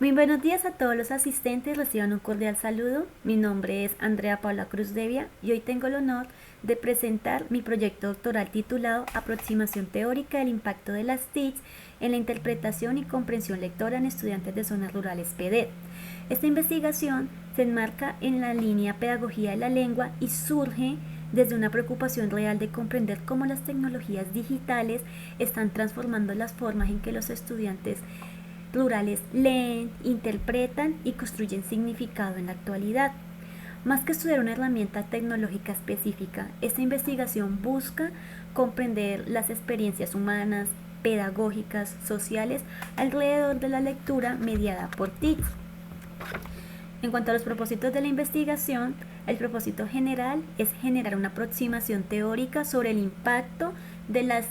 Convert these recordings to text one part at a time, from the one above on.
Muy buenos días a todos los asistentes, reciban un cordial saludo. Mi nombre es Andrea Paula Cruz Devia y hoy tengo el honor de presentar mi proyecto doctoral titulado Aproximación teórica del impacto de las TICs en la interpretación y comprensión lectora en estudiantes de zonas rurales PEDET. Esta investigación se enmarca en la línea Pedagogía de la Lengua y surge desde una preocupación real de comprender cómo las tecnologías digitales están transformando las formas en que los estudiantes rurales leen, interpretan y construyen significado en la actualidad. Más que estudiar una herramienta tecnológica específica, esta investigación busca comprender las experiencias humanas, pedagógicas, sociales alrededor de la lectura mediada por TICs. En cuanto a los propósitos de la investigación, el propósito general es generar una aproximación teórica sobre el impacto de las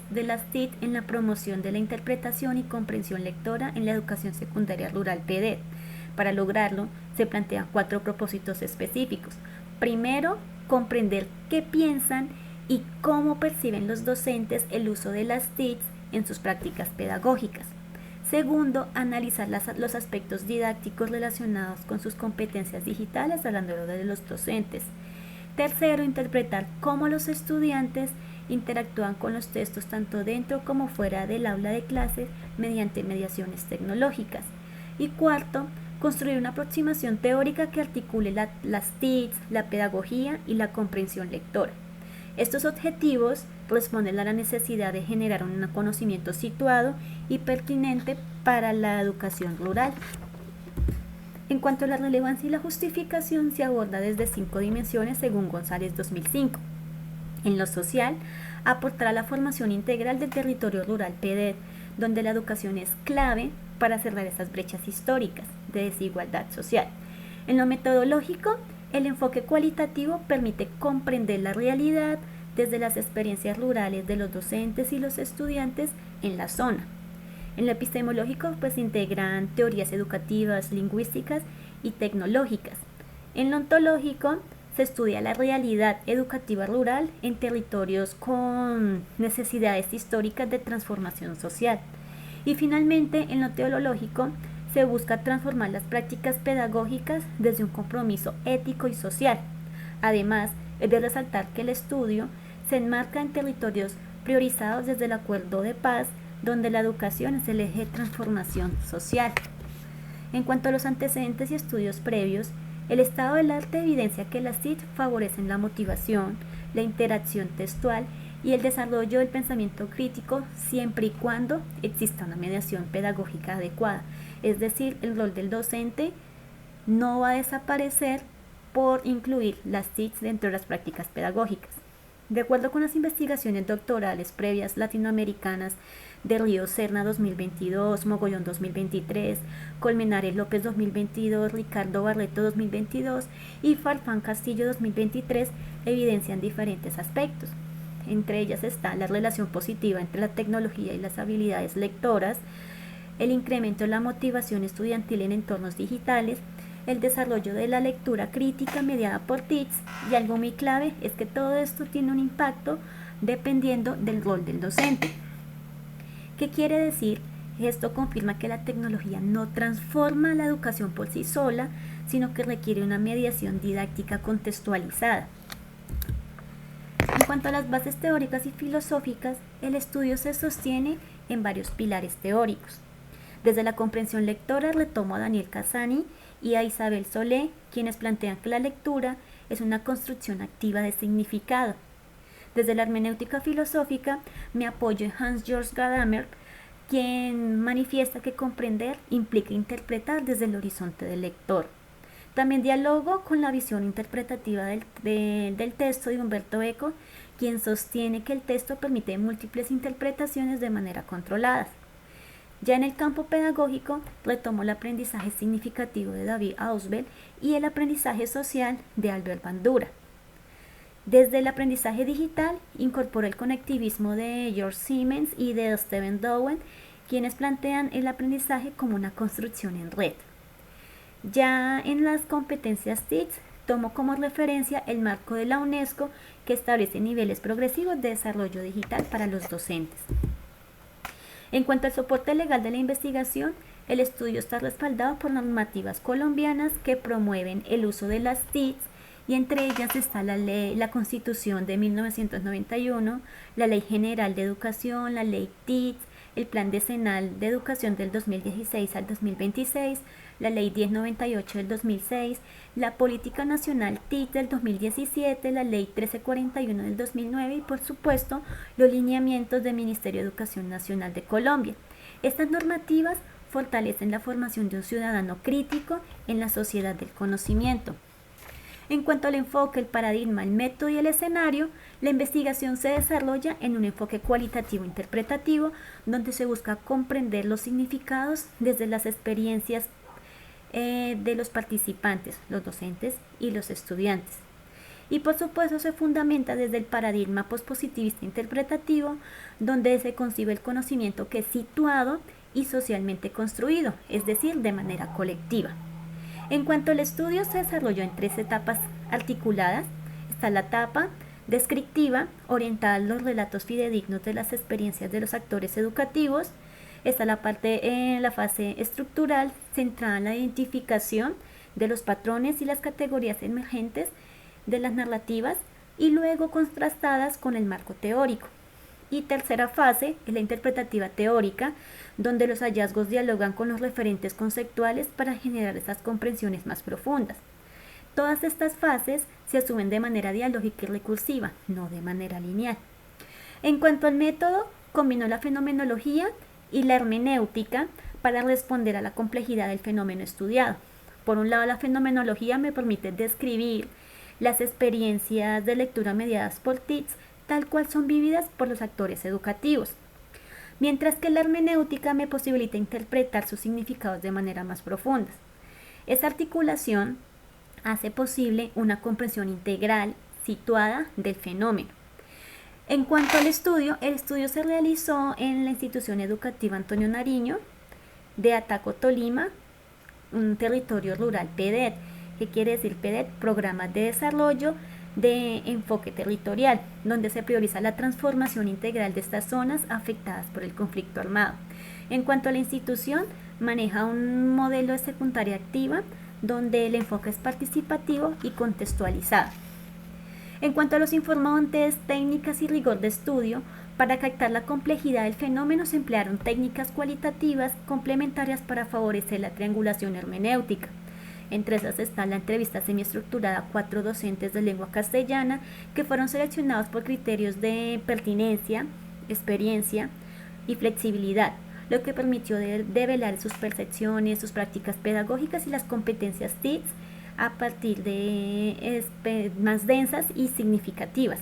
TIC en la promoción de la interpretación y comprensión lectora en la educación secundaria rural PEDET. Para lograrlo, se plantean 4 propósitos específicos. Primero, comprender qué piensan y cómo perciben los docentes el uso de las TICs en sus prácticas pedagógicas. Segundo, analizar los aspectos didácticos relacionados con sus competencias digitales, hablando de los docentes. Tercero, interpretar cómo los estudiantes interactúan con los textos tanto dentro como fuera del aula de clases mediante mediaciones tecnológicas. Y cuarto, construir una aproximación teórica que articule las TICs, la pedagogía y la comprensión lectora. Estos objetivos responden a la necesidad de generar un conocimiento situado y pertinente para la educación rural. En cuanto a la relevancia y la justificación, se aborda desde 5 dimensiones según González 2005. En lo social, aportar a la formación integral del territorio rural PEDET, donde la educación es clave para cerrar esas brechas históricas de desigualdad social. En lo metodológico, el enfoque cualitativo permite comprender la realidad desde las experiencias rurales de los docentes y los estudiantes en la zona. En lo epistemológico, pues integran teorías educativas, lingüísticas y tecnológicas. En lo ontológico, se estudia la realidad educativa rural en territorios con necesidades históricas de transformación social. Y finalmente, en lo teológico, se busca transformar las prácticas pedagógicas desde un compromiso ético y social. Además, es de resaltar que el estudio se enmarca en territorios priorizados desde el acuerdo de paz, donde la educación es el eje de transformación social. En cuanto a los antecedentes y estudios previos, el estado del arte evidencia que las TIC favorecen la motivación, la interacción textual y el desarrollo del pensamiento crítico siempre y cuando exista una mediación pedagógica adecuada. Es decir, el rol del docente no va a desaparecer por incluir las TIC dentro de las prácticas pedagógicas. De acuerdo con las investigaciones doctorales previas latinoamericanas de Río Serna 2022, Mogollón 2023, Colmenares López 2022, Ricardo Barreto 2022 y Farfán Castillo 2023 evidencian diferentes aspectos. Entre ellas está la relación positiva entre la tecnología y las habilidades lectoras, el incremento de la motivación estudiantil en entornos digitales, el desarrollo de la lectura crítica mediada por TICs y algo muy clave es que todo esto tiene un impacto dependiendo del rol del docente. ¿Qué quiere decir? Esto confirma que la tecnología no transforma la educación por sí sola, sino que requiere una mediación didáctica contextualizada. En cuanto a las bases teóricas y filosóficas, el estudio se sostiene en varios pilares teóricos. Desde la comprensión lectora retomo a Daniel Cassani y a Isabel Solé, quienes plantean que la lectura es una construcción activa de significado. Desde la hermenéutica filosófica me apoyo en Hans-Georg Gadamer, quien manifiesta que comprender implica interpretar desde el horizonte del lector. También dialogo con la visión interpretativa del texto de Humberto Eco, quien sostiene que el texto permite múltiples interpretaciones de manera controlada. Ya en el campo pedagógico, retomo el aprendizaje significativo de David Ausubel y el aprendizaje social de Albert Bandura. Desde el aprendizaje digital, incorporo el conectivismo de George Siemens y de Stephen Dowen, quienes plantean el aprendizaje como una construcción en red. Ya en las competencias TICs, tomo como referencia el marco de la UNESCO que establece niveles progresivos de desarrollo digital para los docentes. En cuanto al soporte legal de la investigación, El estudio está respaldado por normativas colombianas que promueven el uso de las TICs, y entre ellas está la Constitución de 1991, la Ley General de Educación, la Ley TICs, el Plan Decenal de Educación del 2016 al 2026, la Ley 1098 del 2006, la Política Nacional TIC del 2017, la Ley 1341 del 2009 y, por supuesto, los lineamientos del Ministerio de Educación Nacional de Colombia. Estas normativas fortalecen la formación de un ciudadano crítico en la sociedad del conocimiento. En cuanto al enfoque, el paradigma, el método y el escenario, la investigación se desarrolla en un enfoque cualitativo-interpretativo, donde se busca comprender los significados desde las experiencias de los participantes, los docentes y los estudiantes. Y por supuesto se fundamenta desde el paradigma pospositivista interpretativo, donde se concibe el conocimiento que es situado y socialmente construido, es decir, de manera colectiva. En cuanto al estudio, se desarrolló en 3 etapas articuladas. Está la etapa descriptiva, orientada a los relatos fidedignos de las experiencias de los actores educativos. Está la fase estructural, centrada en la identificación de los patrones y las categorías emergentes de las narrativas, y luego contrastadas con el marco teórico. Y tercera fase es la interpretativa teórica, donde los hallazgos dialogan con los referentes conceptuales para generar estas comprensiones más profundas. Todas estas fases se asumen de manera dialógica y recursiva, no de manera lineal. En cuanto al método, combinó la fenomenología y la hermenéutica para responder a la complejidad del fenómeno estudiado. Por un lado, la fenomenología me permite describir las experiencias de lectura mediadas por TICs tal cual son vividas por los actores educativos, mientras que la hermenéutica me posibilita interpretar sus significados de manera más profunda. Esta articulación hace posible una comprensión integral, situada del fenómeno. En cuanto al estudio, el estudio se realizó en la institución educativa Antonio Nariño de Ataco, Tolima, un territorio rural PEDET. ¿Qué quiere decir PEDET? Programas de desarrollo de enfoque territorial, donde se prioriza la transformación integral de estas zonas afectadas por el conflicto armado. En cuanto a la institución, maneja un modelo de secundaria activa, donde el enfoque es participativo y contextualizado. En cuanto a los informantes, técnicas y rigor de estudio, para captar la complejidad del fenómeno se emplearon técnicas cualitativas complementarias para favorecer la triangulación hermenéutica. Entre esas está la entrevista semiestructurada a 4 docentes de lengua castellana que fueron seleccionados por criterios de pertinencia, experiencia y flexibilidad, lo que permitió develar sus percepciones, sus prácticas pedagógicas y las competencias TICs a partir de más densas y significativas.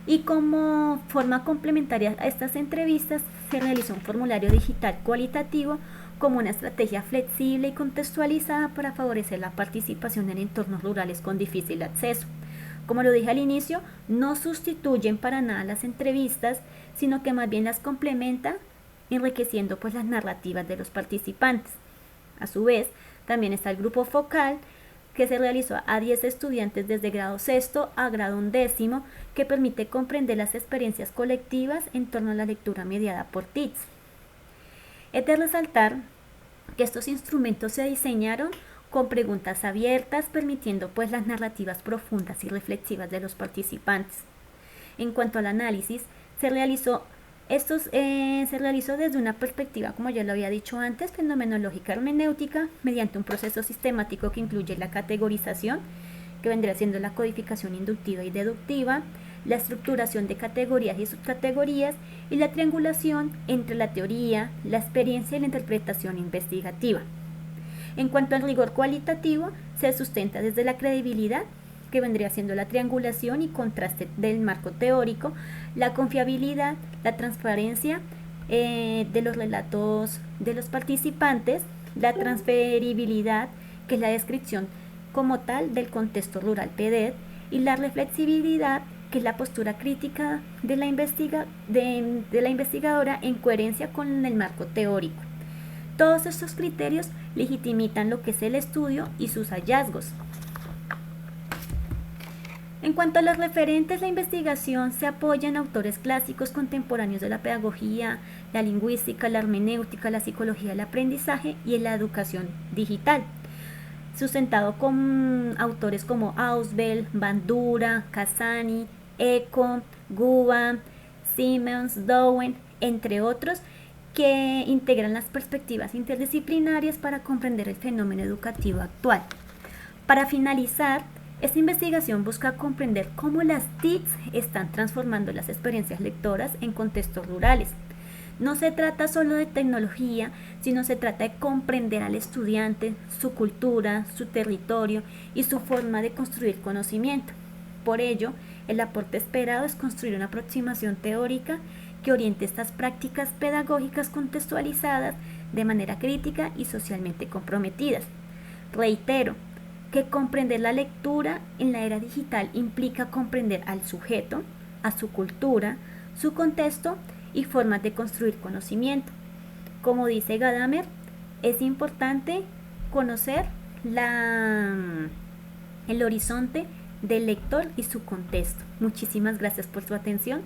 Y como forma complementaria a estas entrevistas, se realizó un formulario digital cualitativo como una estrategia flexible y contextualizada para favorecer la participación en entornos rurales con difícil acceso. Como lo dije al inicio, no sustituyen para nada las entrevistas, sino que más bien las complementan, enriqueciendo pues las narrativas de los participantes. A su vez, también está el grupo focal, que se realizó a 10 estudiantes desde grado sexto a grado 11º, que permite comprender las experiencias colectivas en torno a la lectura mediada por TICs. Es de resaltar que estos instrumentos se diseñaron con preguntas abiertas, permitiendo pues las narrativas profundas y reflexivas de los participantes. En cuanto al análisis, se realizó desde una perspectiva, como ya lo había dicho antes, fenomenológica hermenéutica, mediante un proceso sistemático que incluye la categorización, que vendría siendo la codificación inductiva y deductiva, la estructuración de categorías y subcategorías, y la triangulación entre la teoría, la experiencia y la interpretación investigativa. En cuanto al rigor cualitativo, se sustenta desde la credibilidad, que vendría siendo la triangulación y contraste del marco teórico, la confiabilidad, la transparencia de los relatos de los participantes, la transferibilidad, que es la descripción como tal del contexto rural PEDET, y la reflexibilidad, que es la postura crítica de la investigadora en coherencia con el marco teórico. Todos estos criterios legitimitan lo que es el estudio y sus hallazgos. En cuanto a los referentes, la investigación se apoya en autores clásicos contemporáneos de la pedagogía, la lingüística, la hermenéutica, la psicología del aprendizaje y en la educación digital, sustentado con autores como Ausubel, Bandura, Casani, Eco, Guba, Simmons, Dowen, entre otros, que integran las perspectivas interdisciplinarias para comprender el fenómeno educativo actual. Para finalizar, esta investigación busca comprender cómo las TICs están transformando las experiencias lectoras en contextos rurales. No se trata solo de tecnología, sino se trata de comprender al estudiante, su cultura, su territorio y su forma de construir conocimiento. Por ello, el aporte esperado es construir una aproximación teórica que oriente estas prácticas pedagógicas contextualizadas de manera crítica y socialmente comprometidas. Reitero, que comprender la lectura en la era digital implica comprender al sujeto, a su cultura, su contexto y formas de construir conocimiento. Como dice Gadamer, es importante conocer el horizonte del lector y su contexto. Muchísimas gracias por su atención.